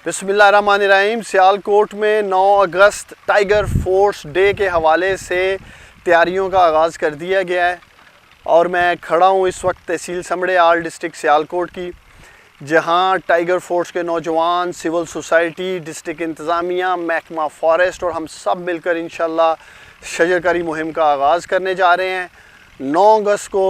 बिस्मिल्लाहिर्रहमानिर्रहीम। सियालकोट में 9 अगस्त tiger force day के हवाले से तैयारियों का आगाज़ कर दिया गया है और मैं खड़ा हूँ इस वक्त तहसील समब्ड़ियाल डिस्ट्रक्ट सियालकोट की, जहाँ टाइगर फोर्स के नौजवान, सिविल सोसाइटी, डिस्ट्रक्ट इंतज़ामिया, महकमः फॉरेस्ट और हम सब मिलकर इंशाल्लाह शजरकारी मुहिम का आगाज़ करने जा रहे हैं। 9 अगस्त को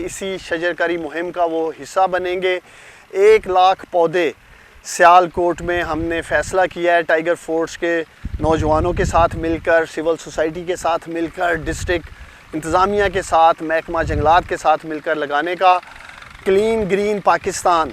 इसी शजरकारी मुहिम का वो हिस्सा बनेंगे। 1 लाख पौधे सियालकोट में हमने फ़ैसला किया है टाइगर फोर्स के नौजवानों के साथ मिलकर, सिविल सोसाइटी के साथ मिलकर, डिस्ट्रक्ट इंतज़ामिया के साथ, महकमः जंगलात के साथ मिलकर लगाने का। क्लीन ग्रीन पाकिस्तान,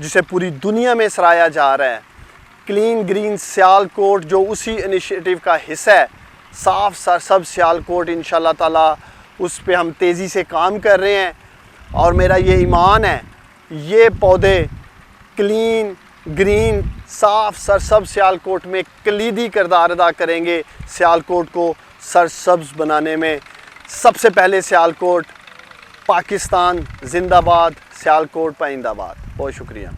जिसे पूरी दुनिया में सराहा जा रहा है। क्लीन ग्रीन सियालकोट जो उसी इनिशिएटिव का हिस्सा है, साफ़ सरसब्ज़ सियालकोट, इंशाल्लाह ताला उस पे हम तेज़ी से काम कर रहे हैं। और मेरा ये ईमान है, ये पौधे क्लीन ग्रीन साफ़ सरसब्ज़ सियालकोट में कलीदी किरदार अदा करेंगे। सियालकोट को सरसब्ज़ बनाने में सबसे पहले सियालकोट, पाकिस्तान जिंदाबाद, सियालकोट पाइंदाबाद। बहुत शुक्रिया।